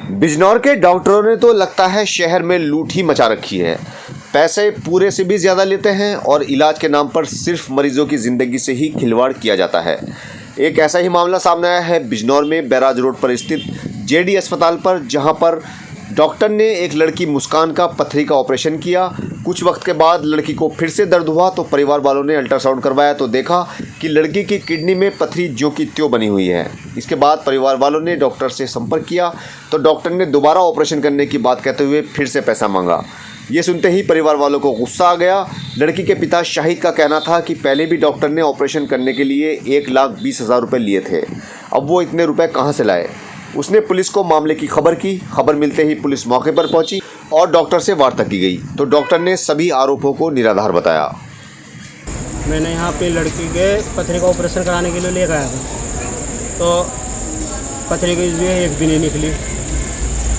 बिजनौर के डॉक्टरों ने तो लगता है शहर में लूट ही मचा रखी है। पैसे पूरे से भी ज़्यादा लेते हैं और इलाज के नाम पर सिर्फ मरीजों की ज़िंदगी से ही खिलवाड़ किया जाता है। एक ऐसा ही मामला सामने आया है बिजनौर में बैराज रोड पर स्थित जेडी अस्पताल पर, जहां पर डॉक्टर ने एक लड़की मुस्कान का पथरी का ऑपरेशन किया। कुछ वक्त के बाद लड़की को फिर से दर्द हुआ तो परिवार वालों ने अल्ट्रासाउंड करवाया तो देखा कि लड़की की किडनी में पथरी ज्यों की त्यों बनी हुई है। इसके बाद परिवार वालों ने डॉक्टर से संपर्क किया तो डॉक्टर ने दोबारा ऑपरेशन करने की बात कहते हुए फिर से पैसा मांगा। ये सुनते ही परिवार वालों को गुस्सा आ गया। लड़की के पिता शाहिद का कहना था कि पहले भी डॉक्टर ने ऑपरेशन करने के लिए 1,20,000 रुपये लिए थे, अब वो इतने रुपए कहाँ से लाए। उसने पुलिस को मामले की खबर की। खबर मिलते ही पुलिस मौके पर पहुंची और डॉक्टर से वार्ता की गई तो डॉक्टर ने सभी आरोपों को निराधार बताया। मैंने यहाँ पे लड़की के पथरी का ऑपरेशन कराने के लिए लेकर आया था, तो पथरी की जो है एक भी नहीं निकली।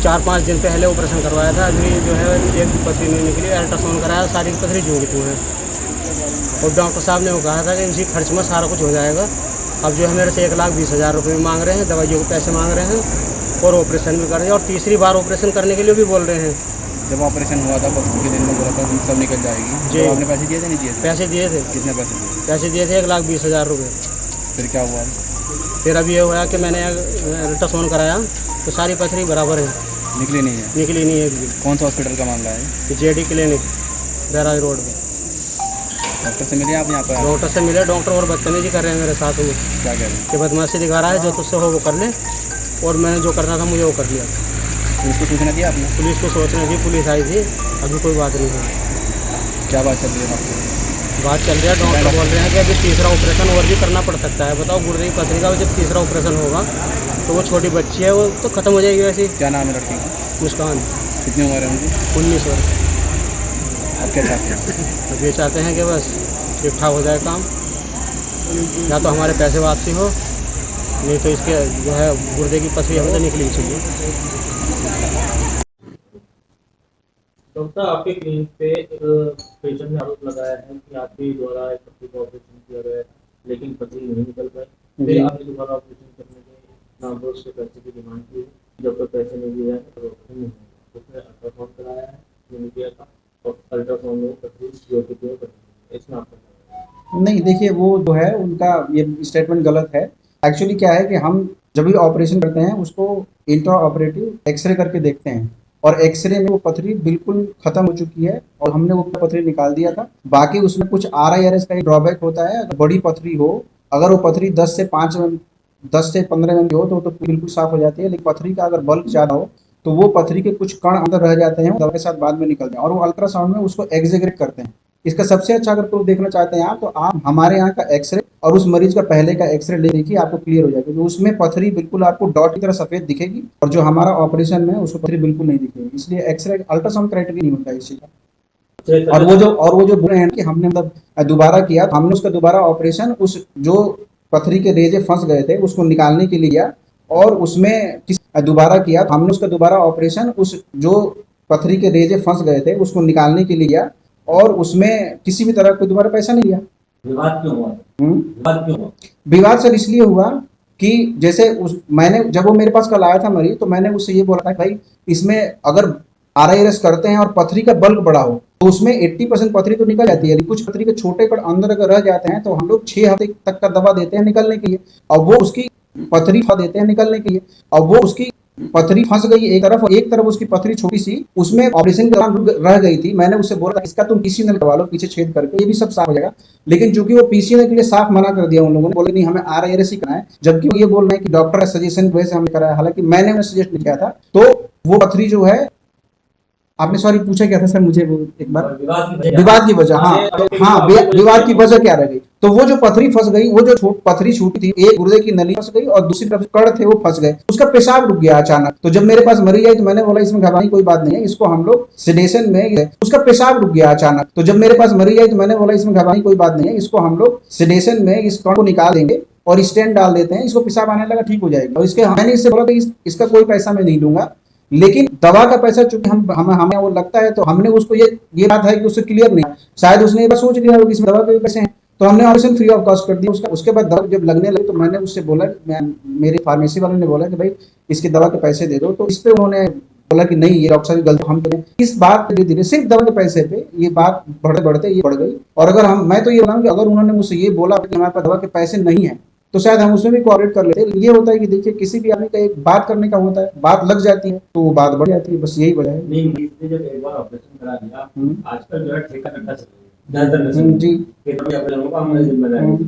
4-5 दिन पहले ऑपरेशन करवाया था, अभी जो है एक पथरी नहीं निकली। अल्ट्रासाउंड कराया, सारी पथरी जो की है। और डॉक्टर साहब ने वो कहा था कि इसी खर्च में सारा कुछ हो जाएगा। अब जो है मेरे से 1,20,000 रुपये मांग रहे हैं, दवाइयों के पैसे मांग रहे हैं और ऑपरेशन भी कर रहे हैं, और तीसरी बार ऑपरेशन करने के लिए भी बोल रहे हैं। जब ऑपरेशन हुआ था परसों के दिन में बोला था सब निकल जाएगी जी। तो आपने पैसे दिए थे नहीं दिए थे? पैसे दिए थे। कितने पैसे दिए? पैसे दिए थे 1,20,000 रुपये। फिर क्या हुआ? फिर अब ये हुआ कि मैंने अल्ट्रासाउंड कराया तो सारी पथरी बराबर है, निकली नहीं है। निकली नहीं है। कौन सा हॉस्पिटल का मामला है? जेडी क्लिनिक बैराज रोड में। डॉक्टर से मिले आप यहाँ पर? डॉक्टर से मिले, डॉक्टर और बदतमीजी कर रहे हैं मेरे साथ में। क्या कह रहे हैं? कि बदमाशी दिखा रहा है, जो तुझसे हो वो कर ले, और मैंने जो करना था मुझे वो कर लिया। पुलिस को सूचना दिया आपने? पुलिस को सोचना थी, पुलिस आई थी, अभी कोई बात नहीं है। क्या बात चल रही है आपको? बात चल रही है, डॉक्टर बोल रहे हैं कि अभी तीसरा ऑपरेशन और भी करना पड़ सकता है। बताओ, गुर्दे की पथरी का जब तीसरा ऑपरेशन होगा तो वो छोटी बच्ची है, वो तो ख़त्म हो जाएगी वैसे। क्या नाम है लड़की का? मुस्कान। कितनी उम्र है उनकी? 19 वर्ष। आप क्या चाहते हैं? अब ये चाहते हैं कि बस ठीक ठाक हो जाए काम, या तो हमारे पैसे वापसी हो, नहीं तो इसके जो है गुर्दे की पथरी हमसे निकली चाहिए। डॉक्टर, आपके क्लिनिक पे एक पेशेंट ने आरोप लगाया है कि आपके द्वारा एक पथरी का ऑपरेशन किया गया लेकिन पथरी नहीं निकल पाई। फिर आपने दोबारा ऑपरेशन करने के नाम पर उससे पैसे की डिमांड की है। जब तक पैसे नहीं दिए तो ऑपरेशन नहीं है। उसने अल्ट्रासाउंड कराया है, नहीं किया था, और अल्ट्रासाउंड में पथरी जो इसमें आपका नहीं, देखिए वो जो है उनका ये स्टेटमेंट गलत है। एक्चुअली क्या है कि हम जब भी ऑपरेशन करते हैं उसको इंट्रा ऑपरेटिव एक्सरे करके देखते हैं, और एक्सरे में वो पथरी बिल्कुल खत्म हो चुकी है और हमने वो पथरी निकाल दिया था। बाकी उसमें कुछ RIRS का ड्रॉबैक होता है। अगर बड़ी पथरी हो, अगर वो पथरी 10 से 15 mm हो तो बिल्कुल साफ हो जाती है। लेकिन पथरी का अगर बल्क ज़्यादा हो तो वो पथरी के कुछ कण अंदर रह जाते हैं, दवा के साथ बाद में निकलते हैं, और वो अल्ट्रासाउंड में उसको एग्जेगरेट करते हैं। इसका सबसे अच्छा अगर प्रूफ देखना चाहते हैं आप, तो आप हमारे यहाँ का एक्सरे और उस मरीज का पहले का एक्सरे ले देखिए, आपको क्लियर हो जाएगा। तो उसमें पथरी बिल्कुल आपको डॉट की तरह सफेद दिखेगी, और जो हमारा ऑपरेशन में उसको पथरी बिल्कुल नहीं दिखेगी। इसलिए एक्सरे अल्ट्रासाउंड क्राइटेरिया नहीं होता है इसी का। और वो जो बोल रहे हैं कि हमने मतलब दोबारा किया, हमने उसका दोबारा ऑपरेशन उस जो पथरी के रेजे फंस गए थे उसको निकालने के लिए किया, और उसमें दोबारा किया, हमने उसका दोबारा ऑपरेशन उस जो पथरी के रेजे फंस गए थे उसको निकालने के लिए किया, और उसमें किसी भी तरह कोई दोबारा पैसा नहीं लिया। विवाद क्यों हुआ? विवाद क्यों हुआ? विवाद सर इसलिए हुआ कि जैसे मैंने जब वो मेरे पास कल आया था मरीज, तो मैंने उससे ये बोला था भाई इसमें अगर RIRS करते हैं और पथरी का बल्क बड़ा हो तो उसमें 80% पथरी तो निकल जाती है। कुछ पथरी के छोटे कण अंदर अगर रह जाते हैं तो हम लोग 6 हफ्ते तक का दवा देते हैं निकलने के लिए, और वो उसकी पथरी देते हैं निकलने के लिए। अब वो उसकी पथरी फंस गई एक तरफ, और एक तरफ उसकी पथरी छोटी सी उसमें ऑपरेशन के दौरान रह गई थी। मैंने उससे बोला इसका तुम PC नल करवा लो, पीछे छेद करके, ये भी सब साफ हो जाएगा। लेकिन चूंकि वो PC नल के लिए साफ मना कर दिया उन लोगों ने, बोले नहीं हमें RIRS ही करना है, जबकि वो ये बोल रहे हैं कि डॉक्टर का सजेशन वजह से हमने कराया। हालांकि मैंने उन्हें सजेस्ट नहीं किया था। तो वो पथरी जो है, आपने सॉरी पूछा क्या था सर मुझे वो एक बार? विवाद की वजह। हाँ, विवाद की वजह क्या रह गई? तो वो जो पथरी फंस गई, वो जो पथरी छूटी थी, एक गुर्दे की नली फंस गई और दूसरी तरफ कड़ थे वो फंस गए, उसका पेशाब रुक गया अचानक। तो जब मेरे पास मरीज आई तो मैंने बोला इसमें घबराने कोई बात नहीं है, इसको हम लोग सेडेशन में, उसका पेशाब रुक गया अचानक। तो जब मेरे पास मरीज आई तो मैंने बोला इसमें घबराने कोई बात नहीं है, इसको हम लोग सेडेशन में इस कण को निकाल देंगे और स्टेंट डाल देते हैं, इसको पेशाब आने लगा ठीक हो जाएगा। और इसके मैंने इससे बोला कि इसका कोई पैसा मैं नहीं दूंगा, लेकिन दवा का पैसा चूंकि हमें वो लगता है, तो हमने उसको ये बात है कि उससे क्लियर नहीं, शायद उसने ये बात सोच लिया कि इसमें दवा के पैसे हैं, तो हमने ऑपरेशन फ्री ऑफ कॉस्ट कर दिया उसका। उसके बाद दवा जब लगने लगी तो मैंने उससे बोला, मेरे फार्मेसी वाले ने बोला कि भाई इसकी दवा के पैसे दे दो। तो इस पे उन्होंने बोला कि नहीं, ये डॉक्टर साहब की गलती, हम करें। इस बात धीरे धीरे सिर्फ दवा के पैसे पे ये बात बढ़ते बढ़ते ये बढ़ गई। और अगर मैं तो ये बोला कि अगर उन्होंने मुझसे ये बोला कि हमारे पास दवा के पैसे नहीं है तो शायद हम उसमें भी कोऑपरेट कर लेते। ये होता है कि देखिए किसी भी आदमी का एक बात करने का होता है, बात लग जाती है तो वो बात बढ़ जाती है, बस यही वजह है। नहीं, इसने जब एक बार ऑपरेशन करा दिया, आजकल जो है ठेका कट्टा चल रहा है जी अपने लोगों का हमने जिम्मेदारी दी।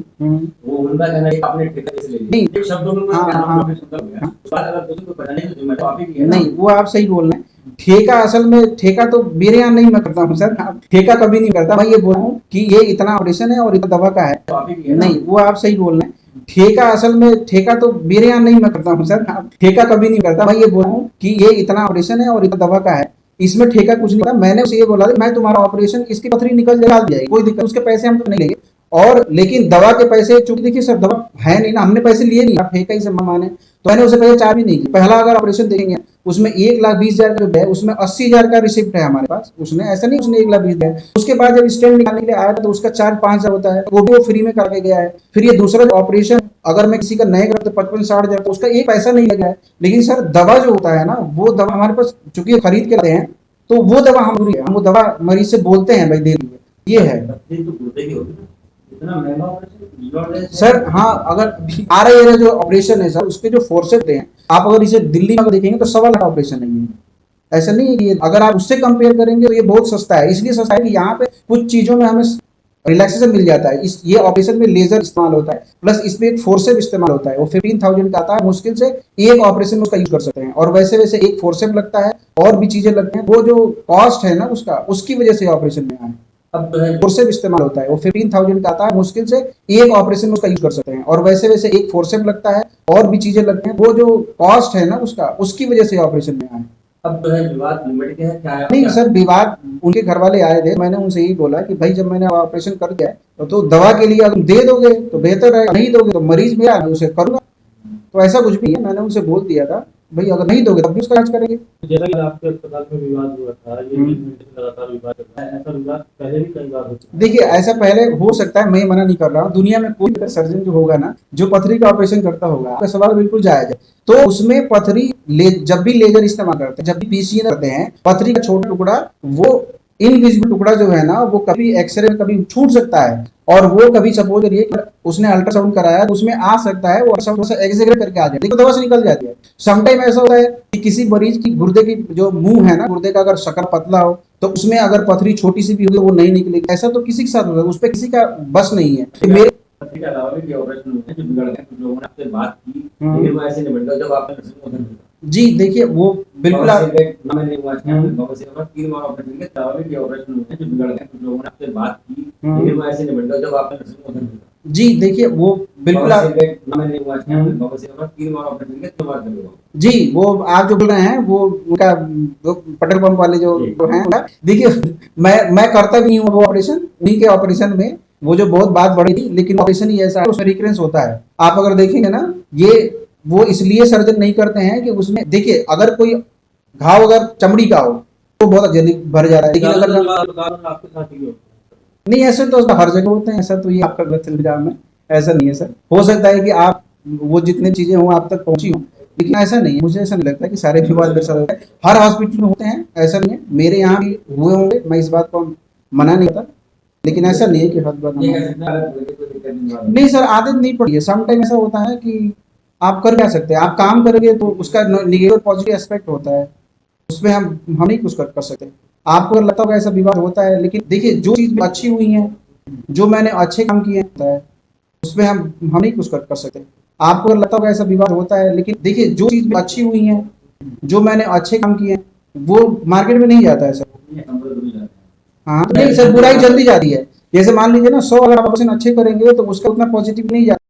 वो उनका कहना है कि आपने ठेका कैसे ले नहीं, लिया, शब्दों में हाँ, क्या हाँ, ऑपरेशन हो गया, उस बात अगर दूसरे को बताने की जिम्मेदारी आप ही की है ना। नहीं, वो आप सही बोल रहे हैं। ठेका असल में ठेका तो मेरे यहाँ नहीं मैं करता हूँ सर, ठेका कभी नहीं करता। मैं ये बोल रहा हूँ कि ये इतना ऑपरेशन है और इतना दवा का है। तो आप ही की है ना। नहीं, वो आप सही बोल रहे हैं। ठेका असल में ठेका तो मेरे यहाँ नहीं मैं करता हूँ सर, ठेका कभी नहीं करता। मैं ये बोल रहा हूँ कि ये इतना ऑपरेशन है और इतना दवा का है, इसमें ठेका कुछ नहीं करता। मैंने उसे ये बोला मैं तुम्हारा ऑपरेशन, इसकी पथरी निकल जाएगी, कोई दिक्कत, उसके पैसे हम तो नहीं लेंगे। और लेकिन दवा के पैसे, चूंकि देखिए सर दवा है नहीं ना, हमने पैसे लिए नहीं, आप ठेका ही से माने, तो मैंने उसे पैसे चार्ज भी नहीं किया। पहला अगर ऑपरेशन देखेंगे उसमें 1,20,000 का जो है उसमें 80,000 का रिसिप्ट है हमारे पास। उसने ऐसा नहीं उसने 1,20,000। उसके बाद जब स्टेंट निकालने के लिए आया तो उसका चार्ज 5,000 होता है, वो भी वो फ्री में करके गया है। फिर ये दूसरा ऑपरेशन अगर मैं किसी का नए करा तो 55-60,000 तो उसका एक पैसा नहीं लगा है। लेकिन सर दवा जो होता है ना, वो दवा हमारे पास चूंकि खरीद के लाते हैं तो वो दवा हम वो दवा मरीज से बोलते हैं भाई दे दीजिए, ये है इतना महंगा ऑपरेशन सर। हाँ, अगर RIR जो ऑपरेशन है सर, उसके जो फोर्सेस हैं, आप अगर इसे दिल्ली में देखेंगे तो 1.25 लाख ऑपरेशन नहीं है। ऐसा नहीं है कि अगर आप उससे कंपेयर करेंगे तो ये बहुत सस्ता है। इसलिए सस्ता है कि यहाँ पे कुछ चीजों में हमें रिलैक्सेशन मिल जाता है। ये ऑपरेशन में लेजर इस्तेमाल होता है, प्लस इसमें एक फोर्सेप इस्तेमाल होता है। वो 15,000 का आता है, मुश्किल से एक ऑपरेशन में उसका यूज कर सकते हैं। और वैसे वैसे एक फोर्सेप लगता है और भी चीजें लगती हैं, वो जो कॉस्ट है ना उसका, उसकी वजह से ऑपरेशन में आए। अब तो है फोर्सेप इस्तेमाल होता है, वो 15,000 का आता है, मुश्किल से एक ऑपरेशन में उसका यूज कर सकते हैं। और वैसे वैसे एक फोर्सेप लगता है और भी चीजें लगती हैं, वो जो कॉस्ट है ना उसका, उसकी वजह से ऑपरेशन में आए। अब तो है विवाद लिमिट के है क्या है? नहीं सर, विवाद उनके घर वाले आए थे, मैंने उनसे यही बोला कि भाई जब मैंने ऑपरेशन कर दिया तो दवा के लिए अगर दे दोगे तो बेहतर है, नहीं दोगे तो मरीज मेरा मैं उसे करूंगा। तो ऐसा कुछ भी है, मैंने उनसे बोल दिया था भाई अगर नहीं दोगे तब भी उसका इलाज करेंगे। जैसा कि आपके अस्पताल में विवाद हुआ था, ये 3 महीने से लगातार विवाद चल रहा है, ऐसा विवाद पहले भी कई बार होता है। देखिए ऐसा पहले हो सकता है, मैं मना नहीं कर रहा हूँ। दुनिया में कोई भी सर्जन जो होगा ना, जो पथरी का ऑपरेशन करता होगा, आपका सवाल बिल्कुल जायज है। तो उसमें पथरी जब भी लेजर इस्तेमाल करते हैं, जब भी PCN करते हैं, पथरी का छोटा टुकड़ा, वो इनविजिबल टुकड़ा जो है ना, वो कभी एक्सरे में कभी छूट सकता है। और वो कभी सपोज करिए कि उसने अल्ट्रासाउंड कराया तो उसमें आ सकता है, वो अल्ट्रासाउंड एग्जैगरेट करके आ जाए, देखो दवा से निकल जाती है। समटाइम ऐसा होता है कि किसी मरीज की गुर्दे की जो मुंह है ना, गुर्दे का अगर शक्कर पतला हो तो उसमें अगर पथरी छोटी सी भी होगी वो नहीं निकलेगी। ऐसा तो किसी के साथ होता है, उस पर किसी का बस नहीं है। मेरे पथरी के अलावा भी ऑपरेशन हुए हैं जो बिगड़ गए, कुछ लोगों ने आपसे बात की, लेकिन वो ऐसे निबट गए जब आपने नर्सिंग होम जी देखिए वो बिल्कुल आप मैंने हुआ था, बाबा से 3 बार ऑपरेशन के अलावा भी ऑपरेशन हुए हैं जो बिगड़ गए, कुछ लोगों ने आपसे बात की, लेकिन वो ऐसे निबट गए जब आपने नर्सिंग होम जी देखिए वो बिल्कुल आप मैंने हुआ था, बाबा से 3 बार ऑपरेशन के 2 बार चलो जी, वो आप जो बोल रहे हैं वो उनका वो पेट्रोल पंप वाले जो हैं, देखिए मैं करता भी हूँ वो ऑपरेशन। उन्हीं के ऑपरेशन में वो जो बहुत बात बढ़ी थी, लेकिन ऑपरेशन ही ऐसा है, उसमें रिकरेंस होता है। आप अगर देखेंगे ना, ये वो इसलिए सर्जन नहीं करते हैं कि उसमें देखिए अगर कोई घाव अगर चमड़ी का हो तो बहुत जल्दी भर जा रहा है, लेकिन अगर आपके साथ ही होता नहीं, ऐसे तो हर जगह होते हैं। ऐसा तो ये आपका गलत इल्जाम है, ऐसा नहीं है सर। हो सकता है कि आप वो जितनी चीजें हों आप तक पहुंची हों, लेकिन ऐसा नहीं है। मुझे ऐसा नहीं लगता कि सारे विवाद मेरे साथ होते हैं, हर हॉस्पिटल में होते हैं, ऐसा नहीं है। मेरे यहाँ भी हुए होंगे, मैं इस बात को मना नहीं करता, लेकिन ऐसा नहीं है कि हर बात नहीं सर, आदत नहीं पड़ी है। समटाइम ऐसा होता है कि आप कर क्या सकते हैं, आप काम करेंगे तो उसका नेगेटिव पॉजिटिव एस्पेक्ट होता है, उसमें हम नहीं कुछ कर सकते। आपको अगर लगता होगा ऐसा विवाद होता है, लेकिन देखिए जो चीज अच्छी हुई है, जो मैंने अच्छे काम किए हैं, उसमें हम नहीं कुछ कर सकते। आपको अगर लगता होगा ऐसा विवाद होता है, लेकिन देखिए जो चीज अच्छी हुई है, जो मैंने अच्छे काम किए हैं, वो मार्केट में नहीं जाता है सर। हाँ तो नहीं सर, बुराई जल्दी जाती है। जैसे मान लीजिए ना 100 अगर आप ऑपरेशन अच्छे करेंगे तो उसका उतना पॉजिटिव नहीं जाता।